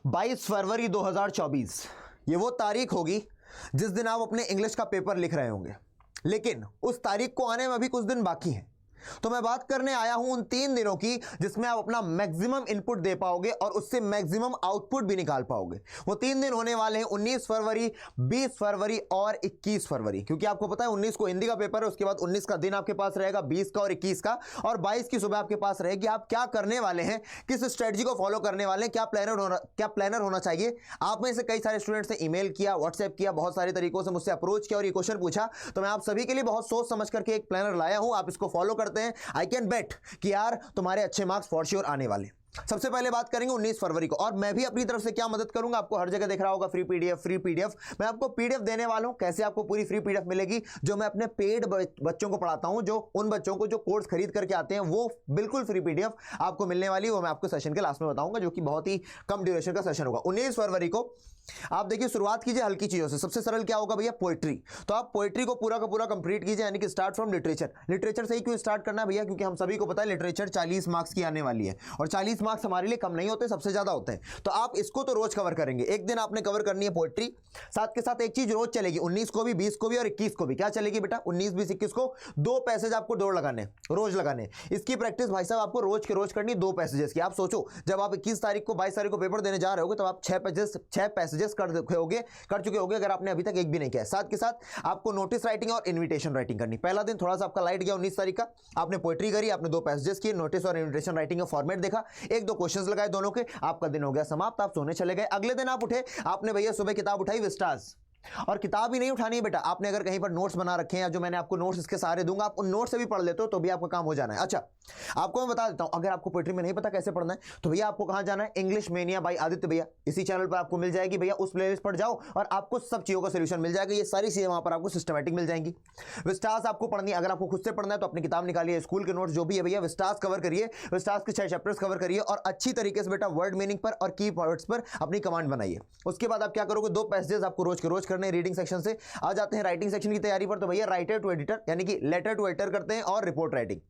22 फरवरी 2024 ये वो तारीख होगी जिस दिन आप अपने इंग्लिश का पेपर लिख रहे होंगे, लेकिन उस तारीख को आने में अभी कुछ दिन बाकी हैं। तो मैं बात करने आया हूं उन 3 दिनों की जिसमें आप अपना मैक्सिमम इनपुट दे पाओगे और उससे मैक्सिमम आउटपुट भी निकाल पाओगे। वो 3 दिन होने वाले हैं 19 फरवरी, 20 फरवरी और 21 फरवरी, क्योंकि आपको पता है 19 को हिंदी का पेपर है, उसके बाद 19 का दिन आपके पास रहेगा, 20 का और 21 का, और 22 की सुबह आपके पास रहेगी। आप क्या करने वाले हैं, किस स्ट्रेटजी को फॉलो करने वाले हैं, क्या प्लानर होना चाहिए। आप में से कई सारे स्टूडेंट्स ने ईमेल किया, व्हाट्सएप किया, बहुत सारे तरीकों से मुझसे अप्रोच किया और ये क्वेश्चन पूछा, तो मैं आप सभी के लिए बहुत सोच समझ करके एक प्लानर लाया हूं। आप इसको फॉलो करते हैं, आई कैन बेट कि यार तुम्हारे अच्छे मार्क्स फॉर श्योर आने वाले। सबसे पहले बात करेंगे 19 फरवरी को, और मैं भी अपनी तरफ से क्या मदद करूंगा। आपको हर जगह दिख रहा होगा फ्री पीडीएफ। मैं आपको पीडीएफ देने वाला हूं। कैसे आपको पूरी फ्री पीडीएफ मिलेगी, जो मैं अपने पेड बच्चों को पढ़ाता हूं, जो उन बच्चों को जो कोर्स खरीद करके आते हैं, वो बिल्कुल फ्री पीडीएफ आपको मिलने वाली है। वो मैं आपको सेशन के लास्ट में बताऊंगा, जो कि बहुत ही कम ड्यूरेशन का सेशन होगा। 19 फरवरी को आप देखिए, शुरुआत कीजिए हल्की चीजों से। सबसे सरल क्या होगा भैया, पोएट्री। तो आप पोएट्री को पूरा का पूरा कंप्लीट कीजिए, यानी कि स्टार्ट फ्रॉम लिटरेचर से ही क्यों स्टार्ट करना है भैया, क्योंकि हम सभी को पता है लिटरेचर 40 मार्क्स की आने वाली है, और 40 मार्क्स हमारे लिए कम नहीं होते, सबसे ज्यादा होते हैं। तो आप इसको तो रोज कवर करेंगे, एक दिन आपने कवर करनी है पोएट्री। साथ के साथ एक चीज रोज चलेगी, 19 को भी, 20 को भी और 21 को भी। क्या चलेगी बेटा, 19, 20, 21 को 2 पैसेज आपको दौड़ लगाने, रोज लगाने। इसकी प्रैक्टिस भाई साहब आपको रोज के रोज करनी, 2 पैसेजेस की। आप सोचो, जब आप 21 तारीख को, 22 तारीख को पेपर देने जा रहे होगे, तो आप 6 पैसेजेस कर चुके होगे, अगर आपने अभी तक एक भी नहीं किया। साथ के साथ आपको नोटिस राइटिंग और इन्विटेशन राइटिंग करनी। पहला दिन थोड़ा सा आपका लाइट गया 19 तारीख का, आपने पोएट्री करी, आपने 2 पैसेजेस किए, नोटिस और इन्विटेशन राइटिंग का फॉर्मेट देखा, 1-2 क्वेश्चंस लगाए दोनों के, आपका दिन हो गया समाप्त, आप सोने चले गए। अगले दिन आप उठे, आपने भैया सुबह किताब उठाई विस्टास, और किताब ही नहीं उठानी है बेटा, आपने अगर कहीं पर नोट्स बना रखे हैं, या जो मैंने आपको नोट्स इसके सहारे दूंगा, आप उन नोट्स से भी पढ़ लेते हो तो भी आपका काम हो जाना है। अच्छा, आपको मैं बता देता हूं, अगर आपको पोएट्री में नहीं पता कैसे पढ़ना है, तो भैया आपको कहां जाना है, इंग्लिश मेनिया बाय आदित्य भैया, इसी चैनल पर आपको मिल जाएगी भैया। उस प्लेलिस्ट पर जाओ और आपको सब चीजों का सोल्यूशन मिल जाएगा। ये सारी चीजें वहां पर आपको सिस्टमैटिक मिल जाएंगी। विस्टास आपको पढ़नी है, अगर आपको खुद से पढ़ना है तो अपनी किताब निकालिए, स्कूल के नोट्स जो भी है भैया, विस्टास कवर करिए, विस्टास के 6 चैप्टर्स कवर करिए, और अच्छी तरीके से बेटा वर्ड मीनिंग पर और की वर्ड्स पर अपनी कमांड बनाइए। उसके बाद आप क्या करोगे, 2 पैसेजेस आपको रोज के रोज करने रीडिंग सेक्शन से। आ जाते हैं राइटिंग सेक्शन की तैयारी पर, तो भैया राइटर टू एडिटर, यानी कि लेटर टू एडिटर करते हैं, और report writing.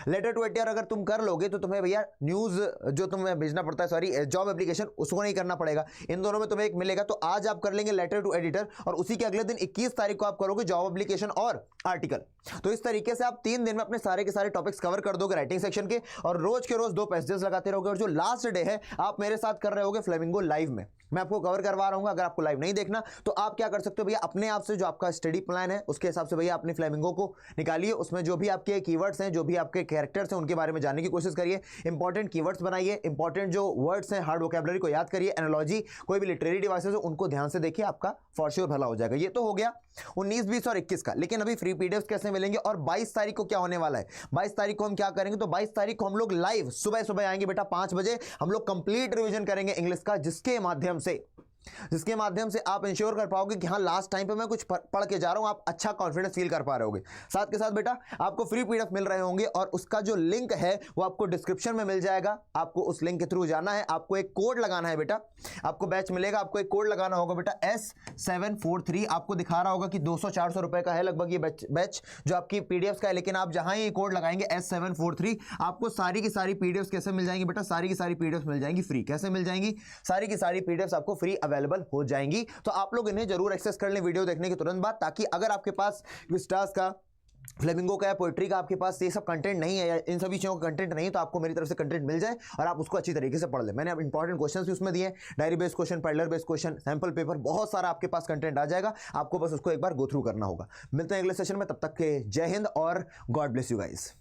Letter to editor अगर तुम कर लोगे तो तुम्हें भैया न्यूज जो तुम्हें भेजना पड़ता है, सॉरी जॉब एप्लीकेशन, उसको नहीं करना पड़ेगा। इन दोनों में तुम्हें एक मिलेगा। तो आज आप कर लेंगे लेटर टू एडिटर, और उसी के अगले दिन 21 तारीख को आप करोगे जॉब एप्लीकेशन और आर्टिकल। तो इस तरीके से आप 3 दिन में अपने सारे के सारे टॉपिक्स कवर कर दोगे राइटिंग सेक्शन के, और रोज के रोज 2 पैसेजेस लगाते रहोगे। और जो लास्ट डे है, आप मेरे साथ कर रहे होगे फ्लेमिंगो लाइव में, मैं आपको कवर करवा रहा हूं। अगर आपको लाइव नहीं देखना तो आप क्या कर सकते हो भैया, अपने आप से जो आपका स्टडी प्लान है उसके हिसाब से भैया अपनी फ्लेमिंगो को निकालिए, उसमें जो भी आपके कीवर्ड्स हैं, जो भी आपके कैरेक्टर्स हैं, उनके बारे में जानने की कोशिश करिए। इंपॉर्टेंट कीवर्ड्स बनाइए, इंपॉर्टेंट जो वर्ड्स हैं, हार्ड वोकैबुलरी को याद करिए, एनालॉजी, कोई भी लिटरेरी डिवाइसेस हो उनको ध्यान से देखिए, आपका फॉर श्योर भला हो जाएगा। ये तो हो गया 19, 20 और 21 का। लेकिन अभी फ्री पीडीएफ कैसे मिलेंगे, और 22 तारीख को क्या होने वाला है। 22 तारीख को हम क्या करेंगे, तो 22 तारीख को हम लोग लाइव सुबह आएंगे बेटा 5 बजे। हम लोग कंप्लीट रिवीजन करेंगे इंग्लिश का, जिसके माध्यम से आप इंश्योर कर पाओगे कि हाँ लास्ट टाइम पे मैं कुछ पढ़ के जा रहा हूं, आप अच्छा कॉन्फिडेंस फील कर पा रहे होगे। साथ के साथ बेटा आपको फ्री पीडीएफ मिल रहे होंगे, और उसका जो लिंक है वो आपको डिस्क्रिप्शन में मिल जाएगा। आपको उस लिंक के थ्रू जाना है, आपको एक कोड लगाना है बेटा, आपको बैच मिलेगा, आपको एक कोड लगाना होगा बेटा S743। आपको दिखा रहा होगा कि 200-400 रुपए का है लगभग ये बैच जो आपकी पीडीएफ का है, लेकिन आप जहां ये कोड लगाएंगे S743, आपको सारी की सारी पीडीएफ कैसे मिल जाएंगी बेटा, सारी की सारी पीडीएफ मिल जाएंगी फ्री। कैसे मिल जाएंगी, सारी की सारी पीडीएफ आपको फ्री अवेलेबल हो जाएंगी। तो आप लोग इन्हें जरूर एक्सेस कर लें वीडियो देखने के तुरंत बाद, ताकि अगर आपके पास विस्टास का, फ्लेमिंगो का या पोएट्री का आपके पास ये सब कंटेंट नहीं है, या इन सभी चीजों का कंटेंट नहीं है, तो आपको मेरी तरफ से कंटेंट मिल जाए और आप उसको अच्छी तरीके से पढ़ लें। मैंने अब इंपॉर्टेंट क्वेश्चंस भी उसमें दिए, diary based question, parallel based question, sample paper, बहुत सारा आपके पास कंटेंट आ जाएगा। आपको बस उसको एक बार गो थ्रू करना होगा। मिलते हैं अगले सेशन में, तब तक के जय हिंद और गॉड ब्लेस यू गाइस।